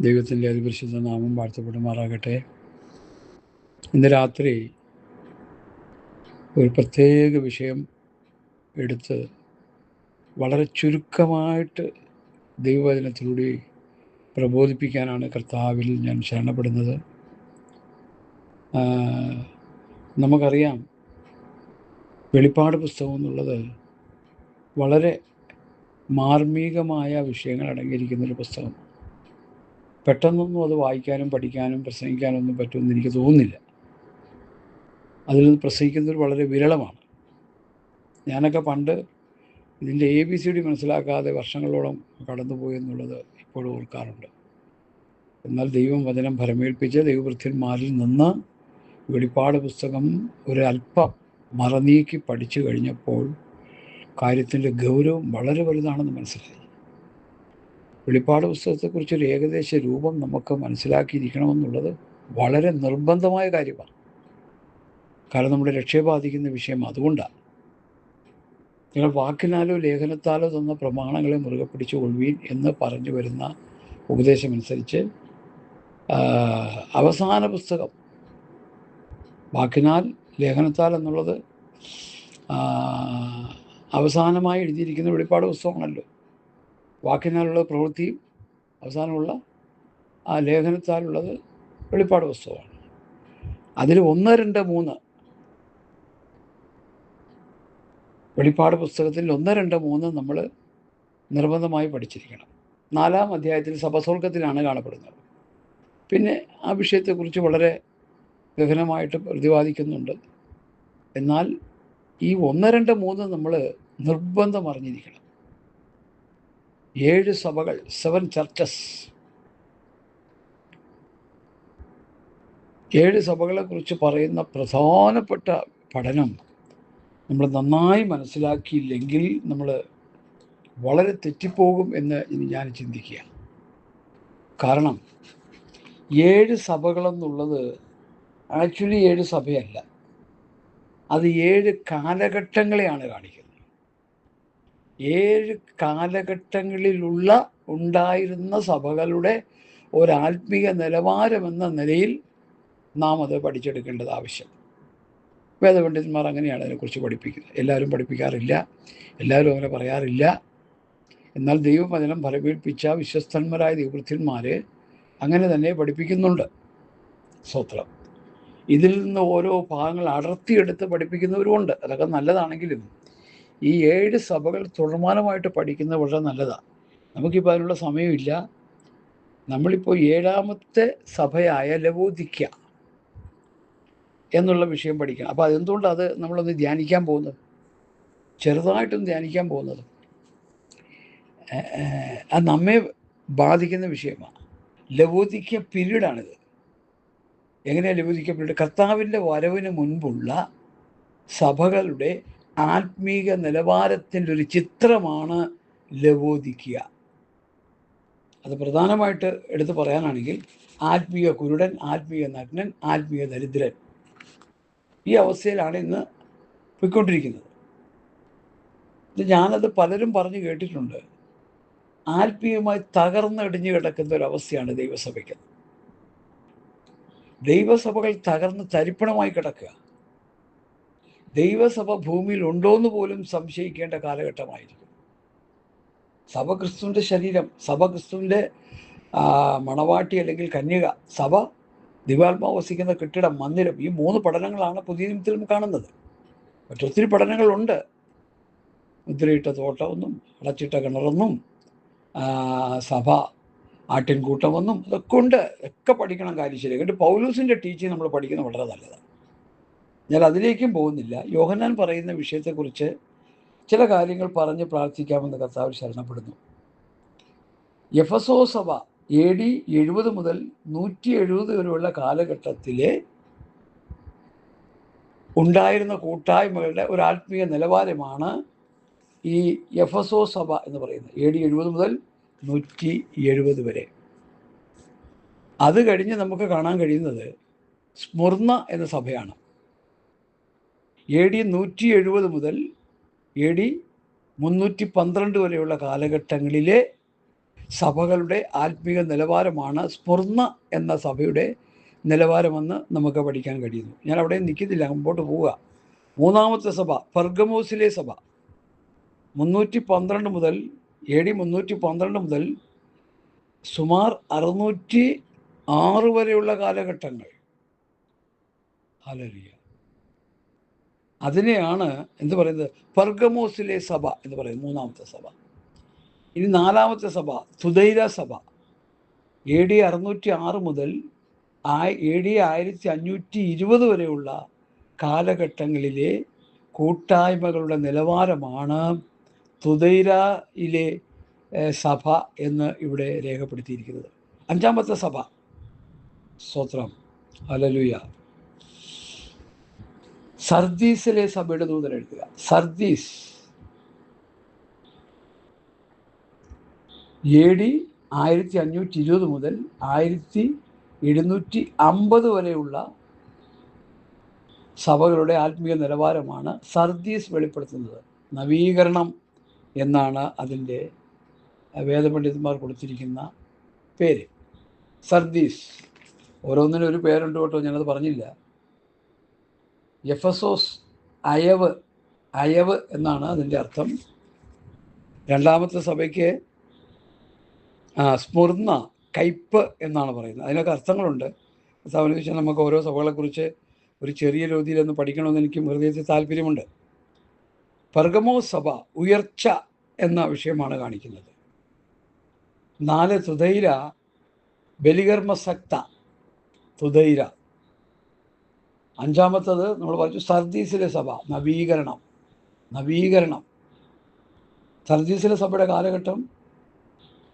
ദൈവത്തിൻ്റെ അതിപരിശുദ്ധ നാമം വാഴ്ത്തപ്പെടുമാറാകട്ടെ. ഇന്ന് രാത്രി ഒരു പ്രത്യേക വിഷയം എടുത്ത് വളരെ ചുരുക്കമായിട്ട് ദൈവവചനത്തിലൂടെ പ്രബോധിപ്പിക്കാനാണ് കർത്താവിൽ ഞാൻ ശരണപ്പെടുന്നത്. നമുക്കറിയാം, വെളിപ്പാട് പുസ്തകം എന്നുള്ളത് വളരെ മാർമികമായ വിഷയങ്ങൾ അടങ്ങിയിരിക്കുന്നൊരു പുസ്തകം. പെട്ടെന്നൊന്നും അത് വായിക്കാനും പഠിക്കാനും പ്രസംഗിക്കാനും ഒന്നും പറ്റുമെന്ന് എനിക്ക് തോന്നുന്നില്ല. അതിൽ നിന്ന് പ്രസംഗിക്കുന്നവർ വളരെ വിരളമാണ്. ഞാനൊക്കെ പണ്ട് ഇതിൻ്റെ ABCD മനസ്സിലാക്കാതെ വർഷങ്ങളോളം കടന്നുപോയി എന്നുള്ളത് ഇപ്പോഴും ഓർക്കാറുണ്ട്. എന്നാൽ ദൈവം വചനം ഫലമേൽപ്പിച്ച് ദൈവവൃത്യന്മാരിൽ നിന്ന് വെളിപ്പാട് പുസ്തകം ഒരല്പം മറനീക്കി പഠിച്ചു കഴിഞ്ഞപ്പോൾ കാര്യത്തിൻ്റെ ഗൗരവം വളരെ വലുതാണെന്ന് മനസ്സിലായി. വെളിപ്പാട് പുസ്തകത്തെക്കുറിച്ചൊരു ഏകദേശ രൂപം നമുക്ക് മനസ്സിലാക്കിയിരിക്കണമെന്നുള്ളത് വളരെ നിർബന്ധമായ കാര്യമാണ്. കാരണം നമ്മുടെ രക്ഷയെ ബാധിക്കുന്ന വിഷയം അതുകൊണ്ടാണ്. നിങ്ങൾ വാക്കിനാലോ ലേഖനത്താലോ തന്ന പ്രമാണങ്ങളെ മുറുകെ പിടിച്ചു കൊള്ളുവീൻ എന്ന് പറഞ്ഞു വരുന്ന ഉപദേശമനുസരിച്ച് അവസാന പുസ്തകം വാക്കിനാൽ ലേഖനത്താൽ എന്നുള്ളത് അവസാനമായി എഴുതിയിരിക്കുന്ന വെളിപ്പാട് പുസ്തകമാണല്ലോ. വാക്കിനാലുള്ള പ്രവൃത്തിയും അവസാനമുള്ള ആ ലേഖനത്താലുള്ളത് വെളിപ്പാട് പുസ്തകമാണ്. അതിൽ 1, 2, 3 വെളിപ്പാട് പുസ്തകത്തിൽ 1, 2, 3 നമ്മൾ നിർബന്ധമായി പഠിച്ചിരിക്കണം. 4-ാം അധ്യായത്തിൽ സഭസ്വർഗത്തിലാണ് കാണപ്പെടുന്നത്. പിന്നെ ആ വിഷയത്തെക്കുറിച്ച് വളരെ ഗഹനമായിട്ട് പ്രതിപാദിക്കുന്നുണ്ട്. എന്നാൽ ഈ 1, 2, 3 നമ്മൾ നിർബന്ധം അറിഞ്ഞിരിക്കണം. 7 സഭകൾ, 7 ചർച്ചസ്, 7 സഭകളെക്കുറിച്ച് പറയുന്ന പ്രധാനപ്പെട്ട പഠനം നമ്മൾ നന്നായി മനസ്സിലാക്കിയില്ലെങ്കിൽ നമ്മൾ വളരെ തെറ്റിപ്പോകും എന്ന് ഞാൻ ചിന്തിക്കുക. കാരണം 7 സഭകളെന്നുള്ളത് ആക്ച്വലി 7 സഭയല്ല, അത് 7 കാലഘട്ടങ്ങളെയാണ് കാണിക്കുന്നത്. 7 കാലഘട്ടങ്ങളിലുള്ള ഉണ്ടായിരുന്ന സഭകളുടെ ഒരാത്മീയ നിലവാരമെന്ന നിലയിൽ നാം അത് പഠിച്ചെടുക്കേണ്ടത് ആവശ്യം. വേദപണ്ഡിതന്മാർ അങ്ങനെയാണ് അതിനെക്കുറിച്ച് പഠിപ്പിക്കുന്നത്. എല്ലാവരും പഠിപ്പിക്കാറില്ല, എല്ലാവരും അങ്ങനെ പറയാറില്ല. എന്നാൽ ദൈവവചനം ഫലമേൽപ്പിച്ച വിശ്വസ്തന്മാരായ ദൈവവൃത്യന്മാർ അങ്ങനെ തന്നെ പഠിപ്പിക്കുന്നുണ്ട്. സ്തോത്രം. ഇതിൽ നിന്ന് ഓരോ ഭാഗങ്ങൾ അടർത്തിയെടുത്ത് പഠിപ്പിക്കുന്നവരുമുണ്ട്. അതൊക്കെ നല്ലതാണെങ്കിലും ഈ 7 സഭകൾ തുടർമാനമായിട്ട് പഠിക്കുന്നത് വളരെ നല്ലതാണ്. നമുക്കിപ്പോൾ അതിനുള്ള സമയമില്ല. നമ്മളിപ്പോൾ 7-ാമത്തെ സഭയായ ലവോദിക്യ എന്നുള്ള വിഷയം പഠിക്കണം. അപ്പോൾ അതെന്തുകൊണ്ടാണ് അത് നമ്മളൊന്ന് ധ്യാനിക്കാൻ പോകുന്നത്, ചെറുതായിട്ടൊന്ന് ധ്യാനിക്കാൻ പോകുന്നത്? അത് നമ്മെ ബാധിക്കുന്ന വിഷയമാണ്. ലവോദിക്യ പീരീഡാണിത്. എങ്ങനെയാണ് ലവോദിക്യ പീരീഡ്? കർത്താവിൻ്റെ വരവിന് മുൻപുള്ള സഭകളുടെ ആത്മീക നിലവാരത്തിൻ്റെ ഒരു ചിത്രമാണ് ലവോദിക്യ. അത് പ്രധാനമായിട്ട് എടുത്ത് പറയാനാണെങ്കിൽ ആത്മീയ കുരുടൻ, ആത്മീയ നഗ്നൻ, ആത്മീയ ദരിദ്രൻ, ഈ അവസ്ഥയിലാണ് ഇന്ന് പോയിക്കൊണ്ടിരിക്കുന്നത്. ഞാനത് പലരും പറഞ്ഞു കേട്ടിട്ടുണ്ട്. ആത്മീയമായി തകർന്നടിഞ്ഞു കിടക്കുന്ന ഒരവസ്ഥയാണ് ദൈവസഭയ്ക്ക്. ദൈവസഭകൾ തകർന്ന് തരിപ്പണമായി കിടക്കുക. ദൈവസഭ ഭൂമിയിൽ ഉണ്ടോയെന്ന് പോലും സംശയിക്കേണ്ട കാലഘട്ടമായിരിക്കും. സഭ ക്രിസ്തുവിൻ്റെ ശരീരം, സഭ ക്രിസ്തുവിൻ്റെ മണവാട്ടി അല്ലെങ്കിൽ കന്യക, സഭ ദിവ്യാത്മാവ് വസിക്കുന്ന കെട്ടിടം, മന്ദിരം, ഈ 3 പഠനങ്ങളാണ് പുതിയ നിയമത്തിലും കാണുന്നത്. മറ്റൊത്തിരി പഠനങ്ങളുണ്ട്. മുദ്രയിട്ട തോട്ടമെന്നും അടച്ചിട്ട കിണറെന്നും സഭ ആട്ടിൻകൂട്ടമെന്നും അതൊക്കെ ഉണ്ട്. ഒക്കെ പഠിക്കണം, കാര്യം ശരി. എന്നിട്ട് പൗലോസിൻ്റെ ടീച്ചിങ് നമ്മൾ പഠിക്കുന്നത് വളരെ നല്ലതാണ്. ഞാൻ അതിലേക്കും പോകുന്നില്ല. യോഹന്നാൻ പറയുന്ന വിഷയത്തെക്കുറിച്ച് ചില കാര്യങ്ങൾ പറഞ്ഞ് പ്രാർത്ഥിക്കാമെന്ന് കർത്താവിൽ ശരണപ്പെടുന്നു. എഫെസോ സഭ AD 70 മുതൽ 170 വരെയുള്ള കാലഘട്ടത്തിലെ ഉണ്ടായിരുന്ന കൂട്ടായ്മകളുടെ ഒരു ആത്മീയ നിലവാരമാണ് ഈ എഫെസോ സഭ എന്ന് പറയുന്നത്. AD 70 മുതൽ 170 വരെ. അത് കഴിഞ്ഞ് നമുക്ക് കാണാൻ കഴിയുന്നത് സ്മുർന്ന എന്ന സഭയാണ്. AD 170 മുതൽ AD 312 വരെയുള്ള കാലഘട്ടങ്ങളിലെ സഭകളുടെ ആത്മീക നിലവാരമാണ് സ്മുർന്ന എന്ന സഭയുടെ നിലവാരമെന്ന് നമുക്ക് പഠിക്കാൻ കഴിയുന്നു. ഞാൻ അവിടെ നിൽക്കുന്നില്ല, മുമ്പോട്ട് പോവുക. മൂന്നാമത്തെ സഭ പെർഗമോസിലെ സഭ 312 മുതൽ AD 312 മുതൽ സുമാർ 606 വരെയുള്ള കാലഘട്ടങ്ങൾ. ഹല്ലേലൂയ. അതിനെയാണ് എന്ത് പറയുന്നത്? പെർഗമോസിലെ സഭ എന്ന് പറയുന്നത് മൂന്നാമത്തെ സഭ. ഇനി നാലാമത്തെ സഭ തുദൈര സഭ. AD 606 മുതൽ AD 1520 വരെയുള്ള കാലഘട്ടങ്ങളിലെ കൂട്ടായ്മകളുടെ നിലവാരമാണ് തുദൈരയിലെ സഭ എന്ന് ഇവിടെ രേഖപ്പെടുത്തിയിരിക്കുന്നത്. അഞ്ചാമത്തെ സഭ, സ്തോത്രം, ഹല്ലേലൂയ, സർദീസിലെ സഭയുടെ ദൂതൻ എഴുതുക. സർദീസ് AD 1520 മുതൽ 1750 വരെയുള്ള സഭകളുടെ ആത്മീയ നിലവാരമാണ് സർദീസ് വെളിപ്പെടുത്തുന്നത്. നവീകരണം എന്നാണ് അതിൻ്റെ വേദപണ്ഡിതന്മാർ കൊടുത്തിരിക്കുന്ന പേര്. സർദീസ് ഓരോന്നിനും ഒരു പേരുണ്ട് കേട്ടോ, ഞാനത് പറഞ്ഞില്ല. എഫസോസ് അയവ് എന്നാണ് അതിൻ്റെ അർത്ഥം. രണ്ടാമത്തെ സഭയ്ക്ക് സ്മുർന്ന കയ്പ് എന്നാണ് പറയുന്നത്. അതിനൊക്കെ അർത്ഥങ്ങളുണ്ട്. സംബന്ധിച്ച് നമുക്ക് ഓരോ സഭകളെക്കുറിച്ച് ഒരു ചെറിയ രീതിയിലൊന്ന് പഠിക്കണമെന്ന് എനിക്ക് ഹൃദയത്തിൽ താല്പര്യമുണ്ട്. പെർഗമോസ് സഭ ഉയർച്ച എന്ന വിഷയമാണ് കാണിക്കുന്നത്. 4 തുദൈര ബലികർമ്മസക്ത തുദൈര. അഞ്ചാമത്തത് നമ്മൾ പറഞ്ഞു സർദീസിലെ സഭ നവീകരണം. സർദീസിലെ സഭയുടെ കാലഘട്ടം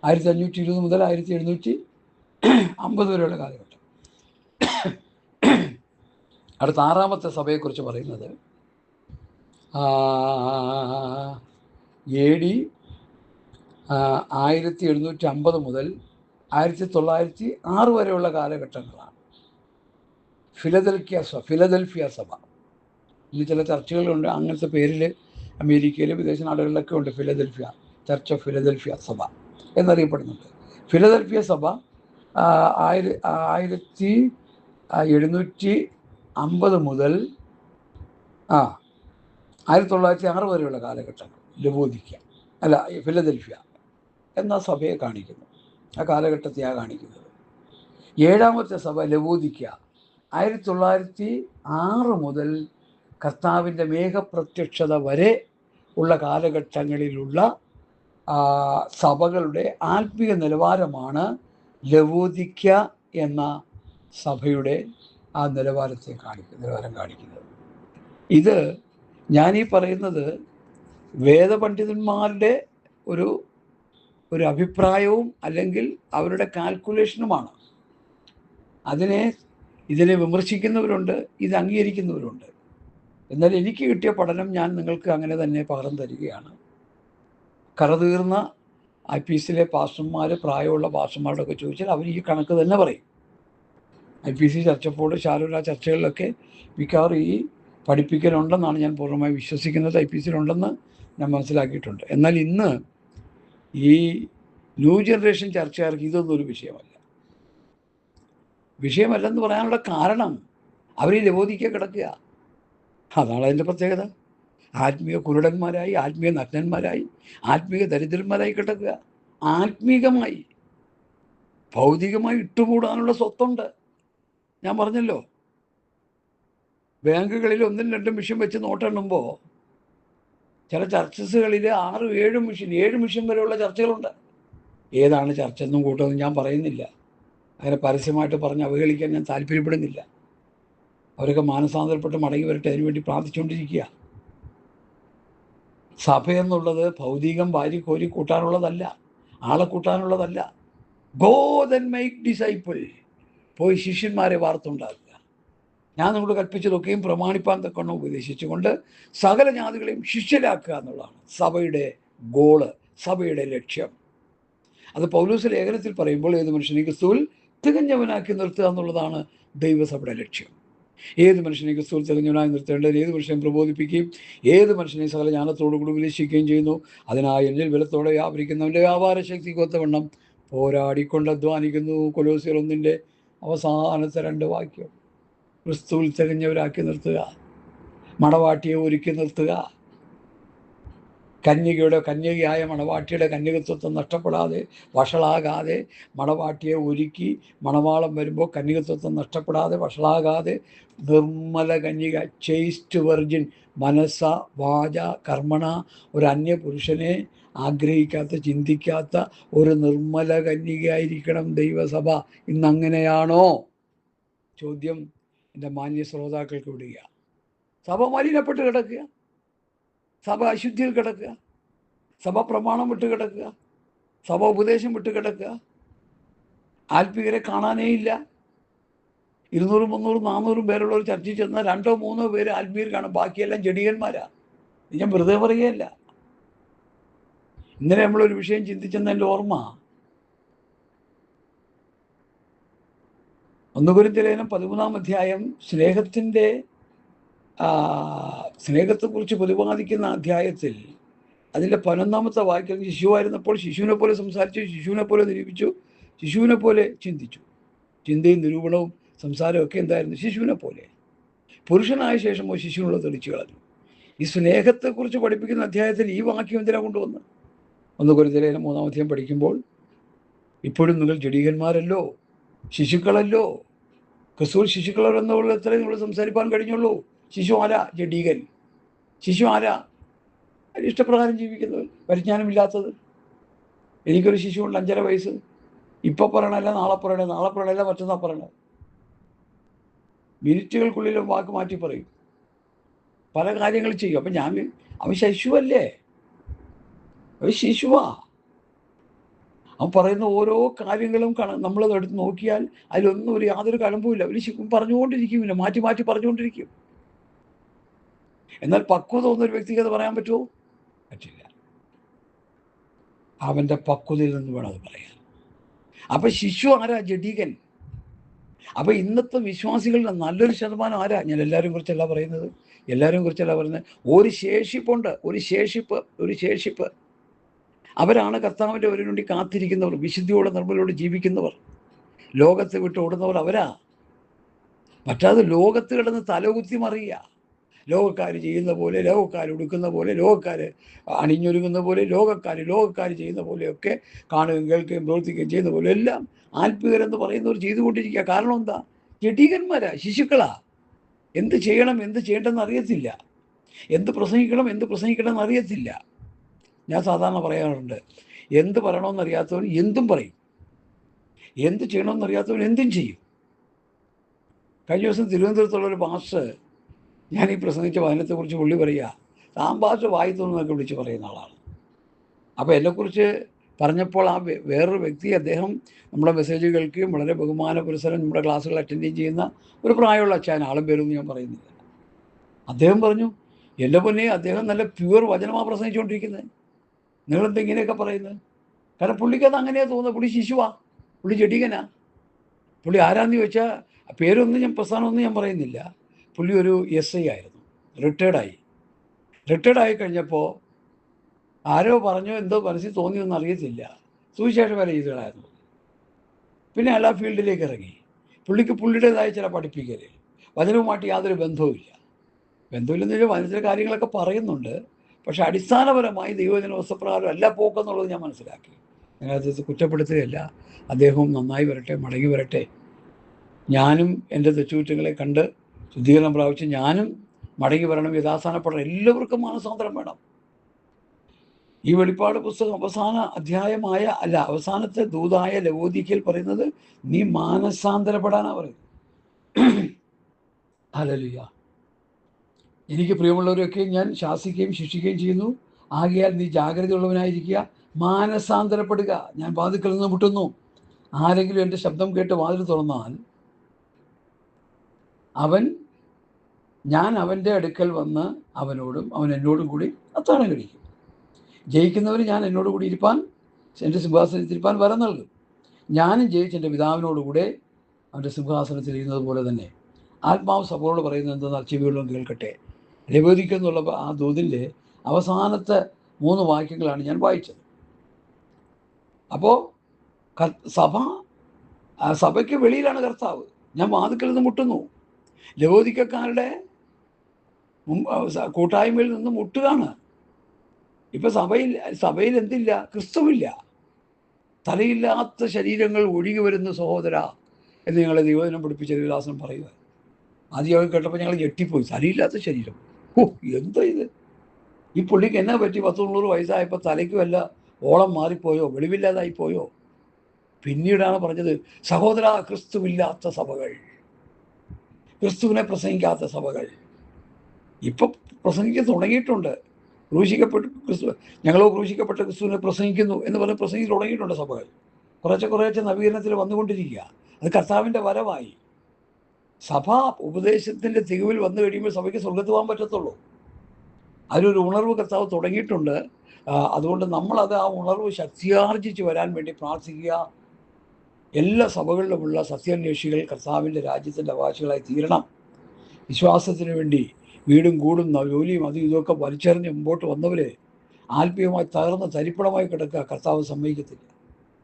1520 മുതൽ 1750 വരെയുള്ള കാലഘട്ടം. അടുത്ത ആറാമത്തെ സഭയെക്കുറിച്ച് പറയുന്നത് AD 1750 മുതൽ 1906 വരെയുള്ള കാലഘട്ടങ്ങളാണ്. ഫിലദൽഫിയ സഭ. ഇന്ന് ചില ചർച്ചുകളുണ്ട് അങ്ങനത്തെ പേരിൽ അമേരിക്കയിലും വിദേശ നാടുകളിലൊക്കെ ഉണ്ട്. ചർച്ച് ഓഫ് ഫിലദൽഫിയ സഭ എന്നറിയപ്പെടുന്നുണ്ട്. ഫിലദൽഫിയ സഭ 1750 മുതൽ 1906 വരെയുള്ള കാലഘട്ടങ്ങൾ ഫിലദൽഫിയ എന്ന സഭയെ കാണിക്കുന്നു. ആ കാലഘട്ടത്തെയാണ് കാണിക്കുന്നത്. ഏഴാമത്തെ സഭ ലവോദിക്ക 1906 മുതൽ കർത്താവിൻ്റെ മേഘപ്രത്യക്ഷത വരെ ഉള്ള കാലഘട്ടങ്ങളിലുള്ള സഭകളുടെ ആത്മീയ നിലവാരമാണ് ലവോദിക്ക എന്ന സഭയുടെ ആ നിലവാരം കാണിക്കുന്നത്. ഇത് ഞാനീ പറയുന്നത് വേദപണ്ഡിതന്മാരുടെ ഒരു അഭിപ്രായവും അല്ലെങ്കിൽ അവരുടെ കാൽക്കുലേഷനുമാണ്. ഇതിനെ വിമർശിക്കുന്നവരുണ്ട്, ഇത് അംഗീകരിക്കുന്നവരുണ്ട്. എന്നാൽ എനിക്ക് കിട്ടിയ പഠനം ഞാൻ നിങ്ങൾക്ക് അങ്ങനെ തന്നെ പകർന്നു തരികയാണ്. കറതീർന്ന IPC പാസ്റ്റർമാർ, പ്രായമുള്ള പാസ്റ്റർമാരോടൊക്കെ ചോദിച്ചാൽ അവർ ഈ കണക്ക് തന്നെ പറയും. IPC ചർച്ചപ്പോട് ശാലോല ചർച്ചകളിലൊക്കെ മിക്കവാറും ഈ പഠിപ്പിക്കലുണ്ടെന്നാണ് ഞാൻ പൂർണ്ണമായി വിശ്വസിക്കുന്നത്. IPCയിലുണ്ടെന്ന് ഞാൻ മനസ്സിലാക്കിയിട്ടുണ്ട്. എന്നാൽ ഇന്ന് ഈ ന്യൂ ജനറേഷൻ ചർച്ചക്കാർക്ക് ഇതൊന്നും ഒരു വിഷയമല്ലെന്ന് പറയാനുള്ള കാരണം അവർ ഈ ലവോദിക്ക കിടക്കുക. അതാണ് അതിൻ്റെ പ്രത്യേകത. ആത്മീയ കുരുടന്മാരായി, ആത്മീയ നഗ്നന്മാരായി, ആത്മീയ ദരിദ്രന്മാരായി കിടക്കുക. ആത്മീകമായി, ഭൗതികമായി ഇട്ടുകൂടാനുള്ള സ്വത്തുണ്ട്. ഞാൻ പറഞ്ഞല്ലോ, ബാങ്കുകളിൽ 1-2 മെഷീൻ വെച്ച് നോട്ടെണ്ണുമ്പോൾ ചില ചർച്ചസുകളിൽ 6-7 മെഷീൻ വരെയുള്ള ചർച്ചകളുണ്ട്. ഏതാണ് ചർച്ചെന്നും കൂട്ടൊന്നും ഞാൻ പറയുന്നില്ല. അങ്ങനെ പരസ്യമായിട്ട് പറഞ്ഞ് അവഹേളിക്കാൻ ഞാൻ താല്പര്യപ്പെടുന്നില്ല. അവരൊക്കെ മാനസാന്തരപ്പെട്ട് മടങ്ങി വരട്ടെ, അതിനുവേണ്ടി പ്രാർത്ഥിച്ചുകൊണ്ടിരിക്കുക. സഭ എന്നുള്ളത് ഭൗതികം വാരി കോരി കൂട്ടാനുള്ളതല്ല, ആളെ കൂട്ടാനുള്ളതല്ല. ഗോ ദെൻ മേക്ക് ഡിസൈപ്പിൾ, പോയി ശിഷ്യന്മാരെ വാർത്തുണ്ടാക്കുക. ഞാൻ നിങ്ങളോട് കൽപ്പിച്ചതൊക്കെയും പ്രമാണിപ്പാൻ തക്കണം ഉപദേശിച്ചുകൊണ്ട് സകല ജാതികളെയും ശിഷ്യരാക്കുക എന്നുള്ളതാണ് സഭയുടെ ഗോള്, സഭയുടെ ലക്ഷ്യം. അത് പൗലോസ് ലേഖനത്തിൽ പറയുമ്പോൾ ഏത് മനുഷ്യനെ ക്രിസ്തുവിൽ തികഞ്ഞവനാക്കി നിർത്തുക എന്നുള്ളതാണ് ദൈവസഭയുടെ ലക്ഷ്യം. ഏത് മനുഷ്യനെ ക്രിസ്തുവിൽ തികഞ്ഞവനായി നിർത്തേണ്ടത്, ഏത് മനുഷ്യനെ പ്രബോധിപ്പിക്കുകയും ഏത് മനുഷ്യനെ സകല ജ്ഞാനത്തോടു കൂടി ഉപദേശിക്കുകയും ചെയ്യുന്നു. അതിനായി എന്നിൽ ബലത്തോടെ വ്യാപരിക്കുന്നവൻ്റെ വ്യാപാര ശക്തിക്ക് ഒത്തവണ്ണം പോരാടിക്കൊണ്ട് അധ്വാനിക്കുന്നു. കൊലോസ്യർ 1 അവസാനത്തെ 2 വാക്യം. ക്രിസ്തുവിൽ തികഞ്ഞവരാക്കി നിർത്തുക, മണവാട്ടിയെ ഒരുക്കി നിർത്തുക. കന്യകയായ മണവാട്ടിയുടെ കന്യകത്വം നഷ്ടപ്പെടാതെ, വഷളാകാതെ, മണവാട്ടിയെ ഒരുക്കി മണവാളം വരുമ്പോൾ കന്യകത്വം നഷ്ടപ്പെടാതെ, വഷളാകാതെ, നിർമ്മല കന്യക, ചേസ്റ്റ് വെർജിൻ, മനസ്സ വാച കർമ്മണ, ഒരു അന്യപുരുഷനെ ആഗ്രഹിക്കാത്ത, ചിന്തിക്കാത്ത ഒരു നിർമ്മല കന്യകയായിരിക്കണം ദൈവസഭ. ഇന്നങ്ങനെയാണോ? ചോദ്യം എൻ്റെ മാന്യ ശ്രോതാക്കൾക്ക് വിടുക. സഭ മലിനപ്പെട്ട് കിടക്കുക, സഭ അശുദ്ധിയിൽ കിടക്കുക, സഭ പ്രമാണം വിട്ട് കിടക്കുക, സഭ ഉപദേശം വിട്ട് കിടക്കുക. ആത്മീയരെ കാണാനേ ഇല്ല. 200, 300, 400 പേരുള്ള ഒരു ചർച്ചയിൽ ചെന്നാൽ 2 or 3 പേര് ആത്മീയർ കാണും, ബാക്കിയെല്ലാം ജഡികന്മാരാ. ഞാൻ വെറുതെ പറയുകയല്ല. ഇന്നലെ നമ്മളൊരു വിഷയം ചിന്തിച്ചെന്ന് എൻ്റെ ഓർമ്മ. 1 കൊരിന്ത്യർ ലേഖനം 13 അധ്യായം സ്നേഹത്തെക്കുറിച്ച് പ്രതിപാദിക്കുന്ന അധ്യായത്തിൽ അതിൻ്റെ 11 വാക്യം, ശിശുവായിരുന്നപ്പോൾ ശിശുവിനെ പോലെ സംസാരിച്ചു, ശിശുവിനെ പോലെ നിരൂപിച്ചു, ശിശുവിനെ പോലെ ചിന്തിച്ചു. ചിന്തയും നിരൂപണവും സംസാരവും ഒക്കെ എന്തായിരുന്നു? ശിശുവിനെ പോലെ. പുരുഷനായ ശേഷമോ ശിശുവിനുള്ള തെളിച്ചു കളഞ്ഞു. ഈ സ്നേഹത്തെക്കുറിച്ച് പഠിപ്പിക്കുന്ന അധ്യായത്തിൽ ഈ വാക്യം എന്തിനാ കൊണ്ടുവന്ന്? 1 കൊരിന്ത്യർ ലേഖനം 3 അധ്യായം പഠിക്കുമ്പോൾ, ഇപ്പോഴും നിങ്ങൾ ജഡികന്മാരല്ലോ, ശിശുക്കളല്ലോ. ക്രിസ്തുവിൽ ശിശുക്കളെന്നുള്ള എത്രയും നിങ്ങൾ സംസാരിപ്പാൻ കഴിഞ്ഞുള്ളൂ. ശിശു ആരാ? ജഡീകൻ. ശിശു ആരാ? ഇഷ്ടപ്രകാരം ജീവിക്കുന്നവൻ, പരിജ്ഞാനമില്ലാത്തത്. എനിക്കൊരു ശിശുവുണ്ട്, 5.5 വയസ്സ്. ഇപ്പം പറയണല്ല, നാളെ പറയണല്ല, മറ്റന്നാൾ പറയണത്. മിനിറ്റുകൾക്കുള്ളിൽ വാക്ക് മാറ്റി പറയും, പല കാര്യങ്ങൾ ചെയ്യും. അപ്പം അവൻ ശിശുവല്ലേ? അവൻ ശിശുവാ. അവൻ പറയുന്ന ഓരോ കാര്യങ്ങളും നമ്മളത് എടുത്ത് നോക്കിയാൽ അതിലൊന്നും യാതൊരു കഴമ്പുമില്ല. ഒരു പറഞ്ഞുകൊണ്ടിരിക്കുമില്ല, മാറ്റി മാറ്റി പറഞ്ഞുകൊണ്ടിരിക്കും. എന്നാൽ പക്വത ഒന്നൊരു വ്യക്തിക്ക് അത് പറയാൻ പറ്റുമോ? പറ്റില്ല. അവൻ്റെ പക്വതയിൽ നിന്ന് വേണം അത് പറയാൻ. അപ്പം ശിശു ആരാ? ജഡീകൻ. അപ്പം ഇന്നത്തെ വിശ്വാസികളുടെ നല്ലൊരു ശതമാനം ആരാ? ഞാൻ എല്ലാവരും കുറിച്ചല്ല പറയുന്നത്. ഒരു ശേഷിപ്പുണ്ട്, ഒരു ശേഷിപ്പ്. അവരാണ് കർത്താവിൻ്റെ വരവിന് വേണ്ടി കാത്തിരിക്കുന്നവർ, വിശുദ്ധിയോടെ നിർമ്മലോടെ ജീവിക്കുന്നവർ, ലോകത്തെ വിട്ട് ഓടുന്നവർ അവരാ. മറ്റാത് ലോകത്ത് കിടന്ന് തലകുത്തി മറിയുക, ലോകക്കാർ ചെയ്യുന്ന പോലെ, ലോകക്കാർ ഉടുക്കുന്ന പോലെ, ലോകക്കാർ അണിഞ്ഞൊരുങ്ങുന്ന പോലെ, ലോകക്കാർ ചെയ്യുന്ന പോലെയൊക്കെ കാണുകയും കേൾക്കുകയും പ്രവർത്തിക്കുകയും ചെയ്യുന്ന പോലെ എല്ലാം ആത്മീയരെന്ന് പറയുന്നവർ ചെയ്തുകൊണ്ടിരിക്കുക. കാരണം എന്താ? ജഡീകന്മാരാ, ശിശുക്കളാ. എന്ത് ചെയ്യണം, എന്ത് ചെയ്യേണ്ടെന്ന് അറിയത്തില്ല. എന്ത് പ്രസംഗിക്കണം അറിയത്തില്ല. ഞാൻ സാധാരണ പറയാറുണ്ട്, എന്ത് പറയണമെന്നറിയാത്തവൻ എന്തും പറയും, എന്ത് ചെയ്യണമെന്നറിയാത്തവൻ എന്തും ചെയ്യും. കഴിഞ്ഞ ദിവസം തിരുവനന്തപുരത്തുള്ളൊരു പാസ്റ്റർ, ഞാൻ ഈ പ്രസംഗിച്ച വചനത്തെക്കുറിച്ച് പുള്ളി പറയുക, സാമ്പാസ്റ്റ് വായിത്തോന്നൊക്കെ വിളിച്ച് പറയുന്ന ആളാണ്. അപ്പോൾ എന്നെക്കുറിച്ച് പറഞ്ഞപ്പോൾ ആ വേറൊരു വ്യക്തി, അദ്ദേഹം നമ്മുടെ മെസ്സേജ് കേൾക്കുകയും വളരെ ബഹുമാന പുരസ്സരം നമ്മുടെ ക്ലാസ്സുകൾ അറ്റൻഡ് ചെയ്യുന്ന ഒരു പ്രായമുള്ള അച്ഛൻ, ആളും പേരൊന്നും ഞാൻ പറയുന്നില്ല. അദ്ദേഹം പറഞ്ഞു, എൻ്റെ പൊന്നെ, അദ്ദേഹം നല്ല പ്യുവർ വചനമാണ് പ്രസംഗിച്ചുകൊണ്ടിരിക്കുന്നത്, നിങ്ങളെന്താ ഇങ്ങനെയൊക്കെ പറയുന്നത്? കാരണം പുള്ളിക്കത് അങ്ങനെയാണ് തോന്നുന്നത്. പുള്ളി ശിശുവാ, പുള്ളി ജഡീകനാ. പുള്ളി ആരാന്ന് ചോദിച്ചാൽ പേരൊന്നും പ്രസ്ഥാനമൊന്നും ഞാൻ പറയുന്നില്ല. പുള്ളി ഒരു SI ആയിരുന്നു, റിട്ടയർഡായി കഴിഞ്ഞപ്പോൾ ആരോ പറഞ്ഞോ എന്തോ മനസ്സിൽ തോന്നിയൊന്നും അറിയത്തില്ല, സുവിശേഷ വേല ചെയ്തതായിരുന്നു. പിന്നെ എല്ലാ ഫീൽഡിലേക്ക് ഇറങ്ങി. പുള്ളിക്ക് പുള്ളിയുടേതായ ചില പഠിപ്പിക്കൽ, വചനവുമായിട്ട് യാതൊരു ബന്ധവുമില്ലെന്ന് വെച്ചാൽ വചനത്തിലെ കാര്യങ്ങളൊക്കെ പറയുന്നുണ്ട്, പക്ഷെ അടിസ്ഥാനപരമായി ദൈവവചന വസ്തുപ്രകാരം അല്ല പോക്കെന്നുള്ളത് ഞാൻ മനസ്സിലാക്കി. അതിനകത്ത് കുറ്റപ്പെടുത്തുകയല്ല. അദ്ദേഹവും നന്നായി വരട്ടെ, മടങ്ങി വരട്ടെ. ഞാനും എൻ്റെ തെറ്റുകുറ്റങ്ങളെ കണ്ട് ശുദ്ധീകരണം പ്രാപിച്ച് ഞാനും മടങ്ങി വരണം, യഥാസ്ഥാനപ്പെടണം. എല്ലാവർക്കും മാനസാന്തരം വേണം. ഈ വെളിപ്പാട് പുസ്തകം അവസാനത്തെ ദൂതായ ലവോദിക്കയിൽ പറയുന്നത്, നീ മാനസാന്തരപ്പെടാനാ പറയുന്നത്. ഹല്ലേലൂയ. എനിക്ക് പ്രിയമുള്ളവരൊക്കെ ഞാൻ ശാസിക്കുകയും ശിക്ഷിക്കുകയും ചെയ്യുന്നു. ആകയാൽ നീ ജാഗ്രതയുള്ളവനായിരിക്കുക, മാനസാന്തരപ്പെടുക. ഞാൻ വാതിൽക്കൽ നിന്ന് മുട്ടുന്നു. ആരെങ്കിലും എൻ്റെ ശബ്ദം കേട്ട് വാതിൽ തുറന്നാൽ ഞാൻ അവൻ്റെ അടുക്കൽ വന്ന് അവൻ എന്നോടും കൂടി അത്താഴം കഴിക്കും. ജയിക്കുന്നവർ ഞാൻ എന്നോട് കൂടി എൻ്റെ സിംഹാസനത്തിരിപ്പാൻ വരം നൽകും. ഞാനും ജയിച്ച് എൻ്റെ പിതാവിനോടുകൂടെ അവൻ്റെ സിംഹാസനത്തിൽ ഇരുന്നത് പോലെ തന്നെ. ആത്മാവ് സഭയോട് പറയുന്നത് എന്തെന്നാൽ ചെവിയുള്ളവൻ കേൾക്കട്ടെ. ലവോദിക്കെന്നുള്ള ആ ദൂതിൻ്റെ അവസാനത്തെ 3 വാക്യങ്ങളാണ് ഞാൻ വായിച്ചത്. അപ്പോൾ സഭ സഭയ്ക്ക് വെളിയിലാണ് കർത്താവ്. ഞാൻ വാതിൽക്കൽ നിന്ന് മുട്ടുന്നു. ലവോദിക്കക്കാരുടെ കൂട്ടായ്മയിൽ നിന്ന് മുട്ടുകയാണ്. ഇപ്പൊ സഭയിൽ എന്തില്ല? ക്രിസ്തുവില്ല. തലയില്ലാത്ത ശരീരങ്ങൾ ഒഴുകി വരുന്ന സഹോദര എന്ന് ഞങ്ങളെ ദൈവദിനം പഠിപ്പിച്ച ദേവദാസൻ പറയുക. ആദ്യം കേട്ടപ്പോൾ ഞങ്ങൾ ഞെട്ടിപ്പോയി. തലയില്ലാത്ത ശരീരം, എന്താ ഇത്? ഈ പുള്ളിക്ക് എന്നാ പറ്റി? 100 വയസ്സായപ്പോൾ തലയ്ക്ക് വല്ല ഓളം മാറിപ്പോയോ, വെളിവില്ലാതായി പോയോ? പിന്നീടാണ് പറഞ്ഞത്, സഹോദര, ക്രിസ്തുവില്ലാത്ത സഭകൾ, ക്രിസ്തുവിനെ പ്രസംഗിക്കാത്ത സഭകൾ ഇപ്പം പ്രസംഗിക്കാൻ തുടങ്ങിയിട്ടുണ്ട്. ഞങ്ങളോ ക്രൂശിക്കപ്പെട്ട ക്രിസ്തുവിനെ പ്രസംഗിക്കുന്നു എന്ന് പറഞ്ഞ് പ്രസംഗിച്ച് തുടങ്ങിയിട്ടുണ്ട് സഭകൾ. കുറേശ്ശെ നവീകരണത്തിൽ വന്നുകൊണ്ടിരിക്കുക. അത് കർത്താവിൻ്റെ വരവായി. സഭ ഉപദേശത്തിൻ്റെ തികവിൽ വന്നു കഴിയുമ്പോൾ സഭയ്ക്ക് സ്വർഗ്ഗത്ത് പോകാൻ പറ്റത്തുള്ളൂ. അതിലൊരു ഉണർവ് കർത്താവ് തുടങ്ങിയിട്ടുണ്ട്. അതുകൊണ്ട് നമ്മളത് ആ ഉണർവ് ശക്തിയാർജിച്ച് വരാൻ വേണ്ടി പ്രാർത്ഥിക്കുക. എല്ലാ സഭകളിലുമുള്ള സത്യാന്വേഷികൾ കർത്താവിൻ്റെ രാജ്യത്തിൻ്റെ അവകാശികളായി തീരണം. വിശ്വാസത്തിന് വേണ്ടി വീടും കൂടും ജോലിയും അതും ഇതൊക്കെ വലിച്ചെറിഞ്ഞ് മുമ്പോട്ട് വന്നവർ ആത്മീയമായി തകർന്ന് തരിപ്പണമായി കിടക്കുക. കർത്താവ് സമ്മതിക്കത്തില്ല.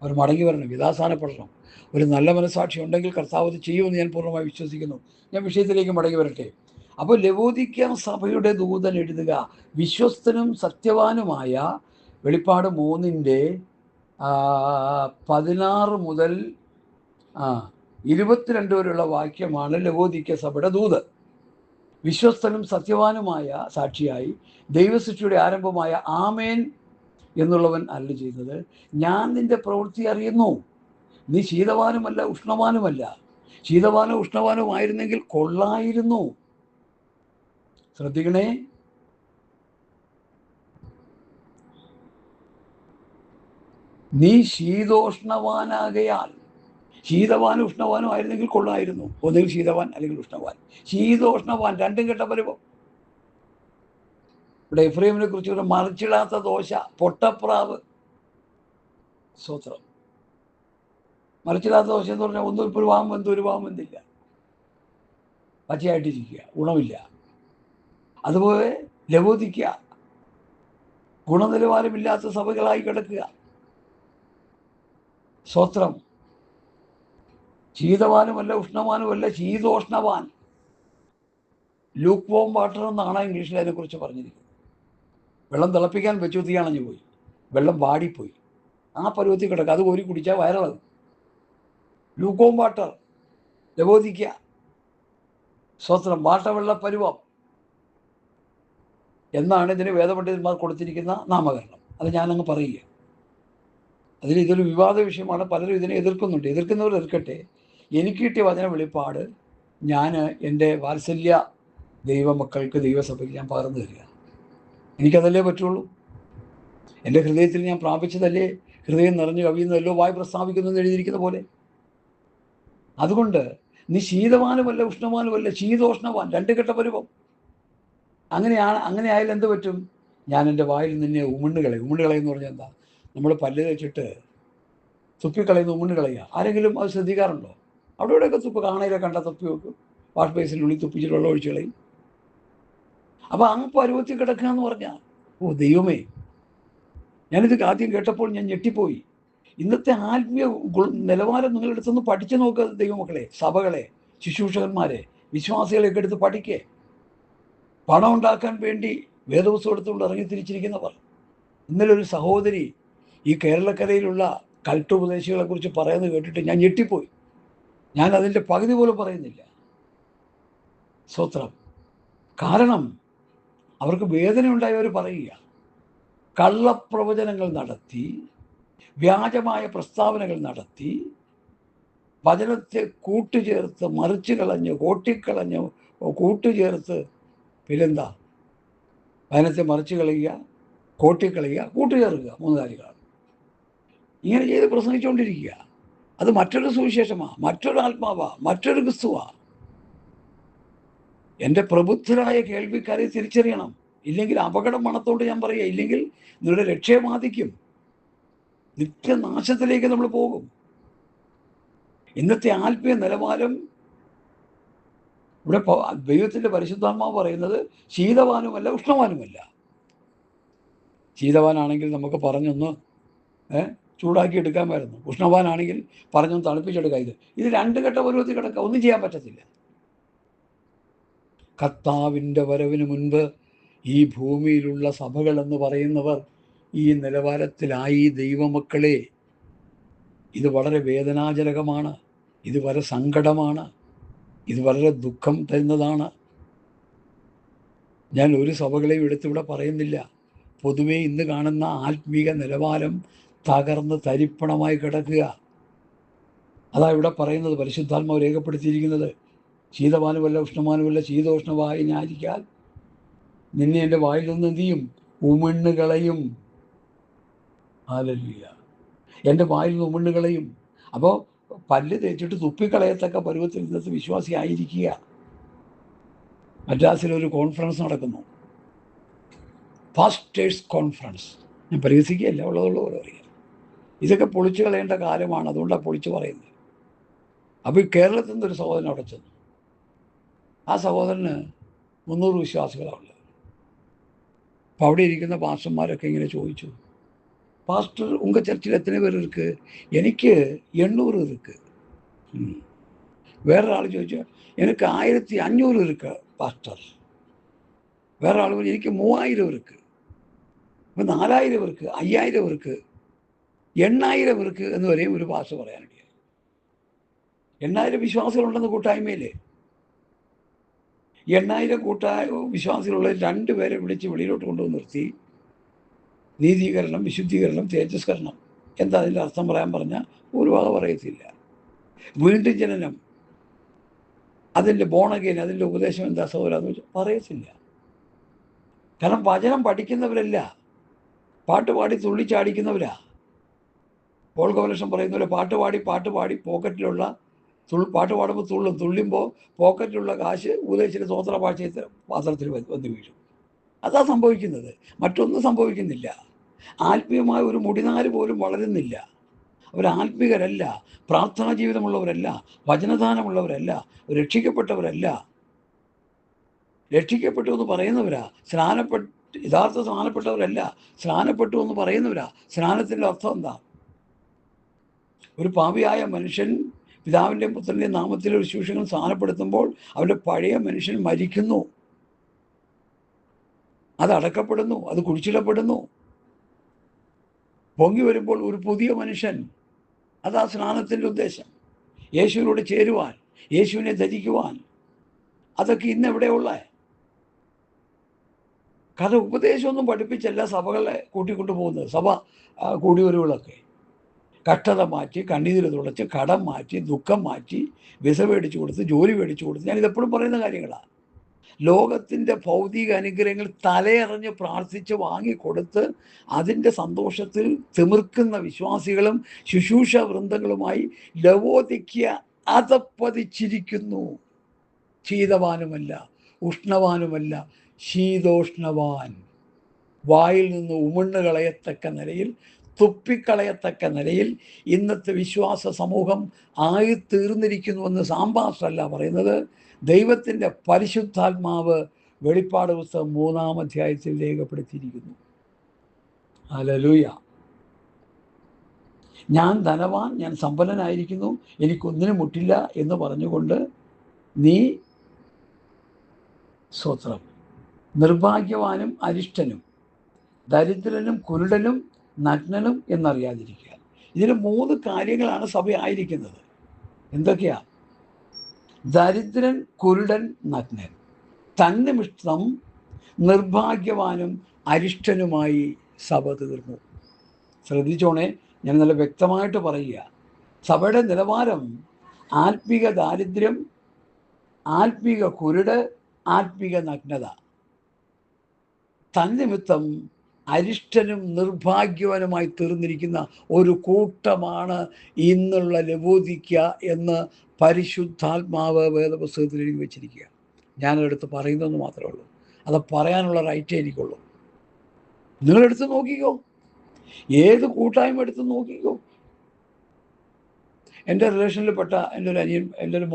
അവർ മടങ്ങി വരണം, വിധാസാനപ്പെടണം. ഒരു നല്ല മനസ്സാക്ഷി ഉണ്ടെങ്കിൽ കർത്താവ് അത് ചെയ്യുമെന്ന് ഞാൻ പൂർണ്ണമായി വിശ്വസിക്കുന്നു. ഞാൻ വിഷയത്തിലേക്ക് മടങ്ങി വരട്ടെ. അപ്പോൾ ലവോദിക്ക സഭയുടെ ദൂതൻ എഴുതുക, വിശ്വസ്തനും സത്യവാനുമായ, വെളിപ്പാട് 3:16 മുതൽ 22 വരെയുള്ള വാക്യമാണ് ലവോദിക്ക സഭയുടെ ദൂത്. വിശ്വസ്തനും സത്യവാനുമായ സാക്ഷിയായി ദൈവസൃഷ്ടിയുടെ ആരംഭമായ ആമേൻ എന്നുള്ളവൻ അരുളി ചെയ്യുന്നത്, ഞാൻ നിന്റെ പ്രവൃത്തി അറിയുന്നു. നീ ശീതവാനുമല്ല ഉഷ്ണവാനുമല്ല. ശീതവാനോ ഉഷ്ണവാനോ ആയിരുന്നെങ്കിൽ കൊള്ളായിരുന്നു. ശ്രദ്ധിക്കണേ, നീ ശീതോഷ്ണവാനാകയാൽ, ശീതവാനും ഉഷ്ണവാനും ആയിരുന്നെങ്കിൽ കൊള്ളായിരുന്നു. ഒന്നുകിൽ ശീതവാൻ അല്ലെങ്കിൽ ഉഷ്ണവാൻ. ശീതോഷ്ണവാൻ രണ്ടും കെട്ട പരുവം. ഇവിടെ എഫ്രൈമിനെ കുറിച്ച് ഒരു മറിച്ചിടാത്ത ദോശ, പൊട്ടപ്രാവ്. സ്തോത്രം. മറിച്ചിടാത്ത ദോശ എന്ന് പറഞ്ഞാൽ ഒരു ഭാഗം വെന്ത് ഒരു ഭാഗം വെന്തില്ല, പച്ചയായിട്ടിരിക്കുക, ഗുണമില്ല. അതുപോലെ ലവോദിക്ക ഗുണനിലവാരമില്ലാത്ത സഭകളായി കിടക്കുക. സ്തോത്രം. ശീതവാനുമല്ല ഉഷ്ണവാനുമല്ല, ശീതോഷ്ണവാൻ. ലൂക്ക് വോം വാട്ടർ എന്നാണ് ഇംഗ്ലീഷിൽ അതിനെക്കുറിച്ച് പറഞ്ഞിരിക്കുന്നത്. വെള്ളം തിളപ്പിക്കാൻ വെച്ചു, തീ അണഞ്ഞു പോയി, വെള്ളം വാടിപ്പോയി, ആ പരുവത്തിൽ കിടക്കുക. അത് കോരി കുടിച്ചാൽ വയറിളകും. Lukewarm water, Laodicea. സ്തോത്രം. വാട്ടവെള്ള പരുവം എന്നാണ് ഇതിന് വേദപണ്ഡിതന്മാർ കൊടുത്തിരിക്കുന്ന നാമകരണം. അത് ഞാനങ്ങ് പറയുക. ഇതൊരു വിവാദ വിഷയമാണ്. പലരും ഇതിനെ എതിർക്കുന്നുണ്ട്. എതിർക്കുന്നവർ എതിർക്കട്ടെ. എനിക്ക് കിട്ടിയ വചന വെളിപ്പാട് ഞാൻ എൻ്റെ വാത്സല്യ ദൈവമക്കൾക്ക്, ദൈവസഭയ്ക്ക് ഞാൻ പകർന്നു തരിക. എനിക്കതല്ലേ പറ്റുള്ളൂ. എൻ്റെ ഹൃദയത്തിൽ ഞാൻ പ്രാപിച്ചതല്ലേ ഹൃദയം നിറഞ്ഞു കവിയുന്നതല്ലോ വായ് പ്രസ്താവിക്കുന്നു എന്ന് എഴുതിയിരിക്കുന്ന പോലെ. അതുകൊണ്ട് നീ ശീതവാനുമല്ല ഉഷ്ണവാനുമല്ല, ശീതോഷ്ണവാൻ, രണ്ട് കെട്ട പരുവം. അങ്ങനെ ആയാലും എന്ത് പറ്റും? ഞാൻ എൻ്റെ വായിൽ നിന്നെ ഉമിണ്ണുകളയെന്ന് പറഞ്ഞാൽ എന്താ? നമ്മൾ പല്ല് തേച്ചിട്ട് തുപ്പിക്കളയുന്ന ഉമിണ്ണുകളയുക. ആരെങ്കിലും അത് ശ്രദ്ധിക്കാറുണ്ടോ? അവിടെ ഇവിടെയൊക്കെ തുപ്പ്, കാണയിലെ കണ്ട തുപ്പി വെക്കും, വാഷ് ബേസിനുള്ളിൽ തുപ്പിച്ചിട്ട് വെള്ളം ഒഴിച്ച് കളയും. അപ്പോൾ അങ്ങ് പരുവത്തിൽ കിടക്കുക എന്ന് പറഞ്ഞാൽ, ദൈവമേ, ഞാനിത് ആദ്യം കേട്ടപ്പോൾ ഞാൻ ഞെട്ടിപ്പോയി. ഇന്നത്തെ ആത്മീയ നിലവാരം നിങ്ങളെടുത്തൊന്ന് പഠിച്ചു നോക്കുക ദൈവമക്കളെ, സഭകളെ, ശുശ്രൂഷകന്മാരെ, വിശ്വാസികളെയൊക്കെ എടുത്ത് പഠിക്കേ. പണം ഉണ്ടാക്കാൻ വേണ്ടി വേദപുസ്തകം എടുത്തുകൊണ്ട് ഇറങ്ങി തിരിച്ചിരിക്കുന്നവർ. ഇന്നലെ ഒരു സഹോദരി ഈ കേരളക്കരയിലുള്ള കൾട്ടുപദേശികളെ കുറിച്ച് പറയുന്നത് കേട്ടിട്ട് ഞാൻ ഞെട്ടിപ്പോയി. ഞാൻ അതിൻ്റെ പകുതി പോലും പറയുന്നില്ല. സ്തോത്രം. കാരണം അവർക്ക് വേദനയുണ്ടായവർ പറയുക, കള്ളപ്രവചനങ്ങൾ നടത്തി, വ്യാജമായ പ്രസ്താവനകൾ നടത്തി, വചനത്തെ കൂട്ടുചേർത്ത് മറിച്ച് കളഞ്ഞ്, കോട്ടിക്കളഞ്ഞ്, കൂട്ടുചേർത്ത്, പിന്നെന്താ? വചനത്തെ മറിച്ച് കളയുക, കോട്ടിക്കളയുക, കൂട്ടുചേർക്കുക, 3 കാര്യങ്ങളാണ്. ഇങ്ങനെ ചെയ്ത് പ്രസംഗിച്ചുകൊണ്ടിരിക്കുക. അത് മറ്റൊരു സുവിശേഷമാണ്, മറ്റൊരു ആത്മാവാണ്, മറ്റൊരു ക്രിസ്തുവാണ്. എൻ്റെ പ്രബുദ്ധരായ കേൾവിക്കാരെ തിരിച്ചറിയണം. ഇല്ലെങ്കിൽ അപകടം മണത്തോണ്ട് ഞാൻ പറയുക, ഇല്ലെങ്കിൽ നിങ്ങളുടെ രക്ഷയെ ബാധിക്കും. നിത്യനാശത്തിലേക്ക് നമ്മൾ പോകും. ഇന്നത്തെ ആത്മീയ നിലവാരം ഇവിടെ ദൈവത്തിൻ്റെ പരിശുദ്ധാത്മാവ് പറയുന്നത് ശീതവാനുമല്ല ഉഷ്ണവാനുമല്ല. ശീതവാനാണെങ്കിൽ നമുക്ക് പറഞ്ഞൊന്ന് ചൂടാക്കി എടുക്കാമായിരുന്നു. ഉഷ്ണവാനാണെങ്കിൽ പറഞ്ഞൊന്ന് തണുപ്പിച്ചെടുക്കാം. ഇത് രണ്ട് ഘട്ട പരുവത്തിൽ കിടക്കുക, ഒന്നും ചെയ്യാൻ പറ്റത്തില്ല. കർത്താവിൻ്റെ വരവിന് മുൻപ് ഈ ഭൂമിയിലുള്ള സഭകളെന്ന് പറയുന്നവർ ഈ നിലവാരത്തിലായി. ദൈവമക്കളെ, ഇത് വളരെ വേദനാജനകമാണ്, ഇത് വളരെ സങ്കടമാണ്, ഇത് വളരെ ദുഃഖം തരുന്നതാണ്. ഞാൻ ഒരു സഭകളെയും എടുത്തിവിടെ പറയുന്നില്ല. പൊതുവെ ഇന്ന് കാണുന്ന ആത്മീക നിലവാരം തകർന്ന് തരിപ്പണമായി കിടക്കുക. അതാ ഇവിടെ പറയുന്നത്, പരിശുദ്ധാത്മാവ് രേഖപ്പെടുത്തിയിരിക്കുന്നത്. ശീതമാനുമല്ല ഉഷ്ണമാനുമല്ല ശീതോഷ്ണവായി ഞാനിരിക്കാൻ നിന്നെ എൻ്റെ വായിൽ നിന്ന് എന്ത് ചെയ്യും? ഉമിണ്ണുകളയും. ഹല്ലേലൂയ. എൻ്റെ വായിൽ നിന്ന് ഉമിണ്ണുകളയും. അപ്പോൾ പല്ല് തേച്ചിട്ട് തുപ്പിക്കളയത്തക്ക പരുവത്തിൽ ഇന്നത്തെ വിശ്വാസി ആയിരിക്കുക. മദ്രാസിലൊരു കോൺഫറൻസ് നടക്കുന്നു, പാസ്റ്റേഴ്സ് കോൺഫറൻസ്. ഞാൻ പരിഹസിക്കുകയല്ല, ഉള്ളതുപോലെ പറയുക. ഇതൊക്കെ പൊളിച്ചു കളയേണ്ട കാലമാണ്, അതുകൊണ്ടാണ് പൊളിച്ചു പറയുന്നത്. അപ്പോൾ ഈ കേരളത്തിൽ നിന്നൊരു സഹോദരൻ അവിടെ ചെന്നു. ആ സഹോദരന് 300 വിശ്വാസികളാണ് ഉള്ളത്. അപ്പോൾ അവിടെ ഇരിക്കുന്ന പാസ്റ്റർമാരൊക്കെ ഇങ്ങനെ ചോദിച്ചു, പാസ്റ്റർ ഉങ്ക ചർച്ചിൽ എത്ര പേർ ഇருக்கு? എനിക്ക് 800 ഇருக்கு. വേറൊരാൾ ചോദിച്ചു, എനിക്ക് 1500 ഇருக்கு പാസ്റ്റർ. വേറൊരാൾ പറഞ്ഞു, എനിക്ക് 3000 ഇருக்கு. അപ്പം 4000 ഇருக்கு, 5000 ഇருக்கு, 8000 ഇருக்கு എന്ന് വരെയും ഒരു പാസ്റ്റർ പറയാനിടയായി. 8000 വിശ്വാസികളുണ്ടെന്ന് കൂട്ടായ്മയിൽ. 8000 വിശ്വാസികളുള്ള 2 പേരെ വിളിച്ച് വെളിയിലോട്ട് കൊണ്ടുവന്ന് നിർത്തി. നീതീകരണം, വിശുദ്ധീകരണം, തേജസ്കരണം. എന്താ അതിൻ്റെ അർത്ഥം പറയാൻ പറഞ്ഞാൽ ഒരു വക പറയത്തില്ല. വീണ്ടും ജനനം, അതിൻ്റെ ബോണഗെയിൻ, അതിൻ്റെ ഉപദേശം എന്താ സഹോദരാന്ന് വെച്ചാൽ പറയത്തില്ല. കാരണം വചനം പഠിക്കുന്നവരല്ല, പാട്ടുപാടി തുള്ളിച്ചാടിക്കുന്നവരാ. പോൾ കവലക്ഷൻ പറയുന്ന പോലെ പാട്ടുപാടി പോക്കറ്റിലുള്ള പാട്ട് പാടുമ്പോൾ തുള്ളുമ്പോൾ പോക്കറ്റിലുള്ള കാശ് ഉപദേശിച്ച സ്വോത്ര പാത്രത്തിൽ വന്ന് വീഴും. അതാ സംഭവിക്കുന്നത്, മറ്റൊന്നും സംഭവിക്കുന്നില്ല. ആത്മീയമായ ഒരു മുടിനാല് പോലും വളരുന്നില്ല. അവർ ആത്മീകരല്ല, പ്രാർത്ഥനാ ജീവിതമുള്ളവരല്ല, വചനദാനമുള്ളവരല്ല, രക്ഷിക്കപ്പെട്ടവരല്ല. രക്ഷിക്കപ്പെട്ടു എന്ന് പറയുന്നവരാ, യഥാർത്ഥ സ്നാനപ്പെട്ടവരല്ല, സ്നാനപ്പെട്ടു എന്ന് പറയുന്നവരാ. സ്നാനത്തിൻ്റെ അർത്ഥം എന്താ? ഒരു പാപിയായ മനുഷ്യൻ പിതാവിൻ്റെയും പുത്രൻ്റെയും നാമത്തിൽ ഒരു ശുശ്രൂഷകൾ സ്നാനപ്പെടുത്തുമ്പോൾ അവൻ്റെ പഴയ മനുഷ്യൻ മരിക്കുന്നു, അത് അടക്കപ്പെടുന്നു, അത് കുഴിച്ചിടപ്പെടുന്നു. പൊങ്ങി വരുമ്പോൾ ഒരു പുതിയ മനുഷ്യൻ. അതാ സ്നാനത്തിൻ്റെ ഉദ്ദേശം. യേശുവിനോട് ചേരുവാൻ, യേശുവിനെ ധരിക്കുവാൻ. അതൊക്കെ ഇന്ന് എവിടെയുള്ള? കാരണം ഉപദേശമൊന്നും പഠിപ്പിച്ചല്ല സഭകളെ കൂട്ടിക്കൊണ്ടു പോകുന്നത്. സഭ കൂടിവരവുകളൊക്കെ കഷ്ടത മാറ്റി, കണ്ണീര് തുടച്ച്, കടം മാറ്റി, ദുഃഖം മാറ്റി, വിസ മേടിച്ചു കൊടുത്ത്, ജോലി മേടിച്ചു കൊടുത്ത്. ഞാനിതെപ്പോഴും പറയുന്ന കാര്യങ്ങളാണ്. ലോകത്തിൻ്റെ ഭൗതിക അനുഗ്രഹങ്ങൾ തലയറിഞ്ഞ് പ്രാർത്ഥിച്ച് വാങ്ങിക്കൊടുത്ത് അതിൻ്റെ സന്തോഷത്തിൽ തിമിർക്കുന്ന വിശ്വാസികളും ശുശ്രൂഷ വൃന്ദങ്ങളുമായി ലവോദിക്യ അതപ്പതിച്ചിരിക്കുന്നു. ശീതവാനുമല്ല ഉഷ്ണവാനുമല്ല ശീതോഷ്ണവാൻ. വായിൽ നിന്ന് ഉമിണ്ണ് കളയത്തക്ക നിലയിൽ, തുപ്പിക്കളയത്തക്ക നിലയിൽ ഇന്നത്തെ വിശ്വാസ സമൂഹം ആയിത്തീർന്നിരിക്കുന്നുവെന്ന് സാമ്പാസ്റ്റല്ല പറയുന്നത്. ദൈവത്തിൻ്റെ പരിശുദ്ധാത്മാവ് വെളിപ്പാട് പുസ്തകം 3-ാം അധ്യായത്തിൽ രേഖപ്പെടുത്തിയിരിക്കുന്നു. ഹല്ലേലൂയ. ഞാൻ ധനവാൻ, ഞാൻ സമ്പന്നനായിരിക്കുന്നു, എനിക്കൊന്നിനും മുട്ടില്ല എന്ന് പറഞ്ഞുകൊണ്ട് നീ സ്വത്രം നിർഭാഗ്യവാനും അരിഷ്ടനും ദരിദ്രനും കുരുടനും നഗ്നനും എന്നറിയാതിരിക്കുക. ഇതിന് 3 കാര്യങ്ങളാണ് സഭ ആയിരിക്കുന്നത്. എന്തൊക്കെയാ? ദരിദ്രൻ, കുരുടൻ, നഗ്നൻ. തന്നിമിത്തം നിർഭാഗ്യവാനും അരിഷ്ടനുമായി സഭ തീർന്നു. ശ്രദ്ധിച്ചോണേ, ഞാൻ നല്ല വ്യക്തമായിട്ട് പറയുക. സഭയുടെ നിലവാരം ആത്മീക ദാരിദ്ര്യം, ആത്മീക കുരുട്, ആത്മീക നഗ്നത. തന്നിമിത്തം അരിഷ്ടനും നിർഭാഗ്യവനുമായി തീർന്നിരിക്കുന്ന ഒരു കൂട്ടമാണ് ഇന്നുള്ള ലവോദിക്യ എന്ന് പരിശുദ്ധാത്മാവ് വേദപുസ്തകത്തിൽ എഴുതി വെച്ചിരിക്കുക. ഞാനതെടുത്ത് പറയുന്നതെന്ന് മാത്രമേ ഉള്ളൂ. അത് പറയാനുള്ള റൈറ്റേ എനിക്കുള്ളൂ. നിങ്ങളെടുത്ത് നോക്കിക്കോ, ഏത് കൂട്ടായ്മ എടുത്ത് നോക്കിക്കോ. എൻ്റെ റിലേഷനിൽപ്പെട്ട എൻ്റെ ഒരു അനിയൻ, എൻ്റെ ഒരു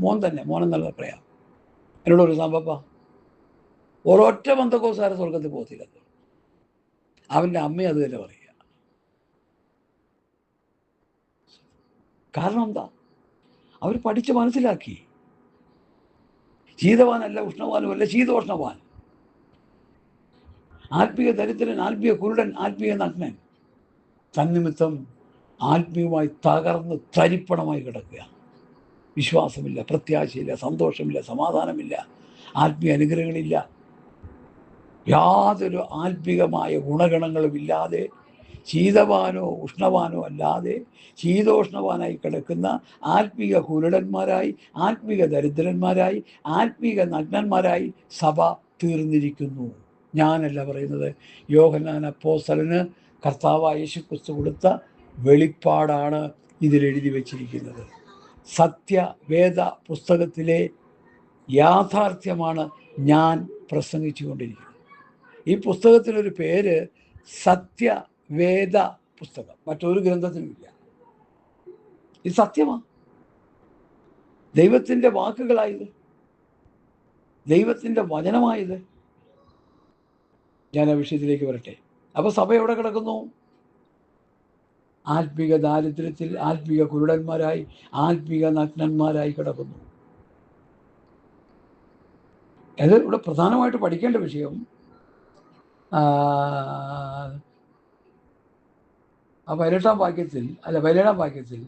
മോൻ തന്നെ, മോനെന്നല്ല പറയാം, എന്നോടൊരു സംഭവ ഒരൊറ്റ ബന്ധക്കോസാര സ്വർഗത്തിൽ പോകത്തില്ല. അവൻ്റെ അമ്മ അത് തന്നെ പറയുക. കാരണം എന്താ? അവർ പഠിച്ച് മനസ്സിലാക്കി. ശീതവാനല്ല ഉഷ്ണവാനുമല്ല, ശീതോഷ്ണവാൻ. ആത്മീയ ദരിദ്രൻ, ആത്മീയ കുരുടൻ, ആത്മീയ നഗ്നൻ. തന്നിമിത്തം ആത്മീയമായി തകർന്ന് തരിപ്പണമായി കിടക്കുക. വിശ്വാസമില്ല, പ്രത്യാശയില്ല, സന്തോഷമില്ല, സമാധാനമില്ല, ആത്മീയ അനുഗ്രഹങ്ങളില്ല. യാതൊരു ആത്മീകമായ ഗുണഗണങ്ങളും ഇല്ലാതെ, ശീതവാനോ ഉഷ്ണവാനോ അല്ലാതെ ശീതോഷ്ണവാനായി കിടക്കുന്ന ആത്മീക കുരുടന്മാരായി, ആത്മീക ദരിദ്രന്മാരായി, ആത്മീക നഗ്നന്മാരായി സഭ തീർന്നിരിക്കുന്നു. ഞാനല്ല പറയുന്നത്, യോഹന്നാൻ അപ്പോസ്തലന് കർത്താവായ യേശുക്രിസ്തു കൊടുത്ത വെളിപ്പാടാണ് ഇതിലെഴുതി വച്ചിരിക്കുന്നത്. സത്യവേദ പുസ്തകത്തിലെ യാഥാർത്ഥ്യമാണ് ഞാൻ പ്രസംഗിച്ചു കൊണ്ടിരിക്കുന്നത്. ഈ പുസ്തകത്തിനൊരു പേര് സത്യവേദ പുസ്തകം, മറ്റൊരു ഗ്രന്ഥത്തിനുമില്ല. ഇത് സത്യമാണ്, ദൈവത്തിൻ്റെ വാക്കുകളായത്, ദൈവത്തിൻ്റെ വചനമായത്. ഞാൻ ആ വിഷയത്തിലേക്ക് വരട്ടെ. അപ്പോൾ സഭ എവിടെ കിടക്കുന്നു? ആത്മീക ദാരിദ്ര്യത്തിൽ, ആത്മീക കുരുടന്മാരായി, ആത്മീക നഗ്നന്മാരായി കിടക്കുന്നു. അത് ഇവിടെ പ്രധാനമായിട്ട് പഠിക്കേണ്ട വിഷയം ആ 18-ാം വാക്യത്തിൽ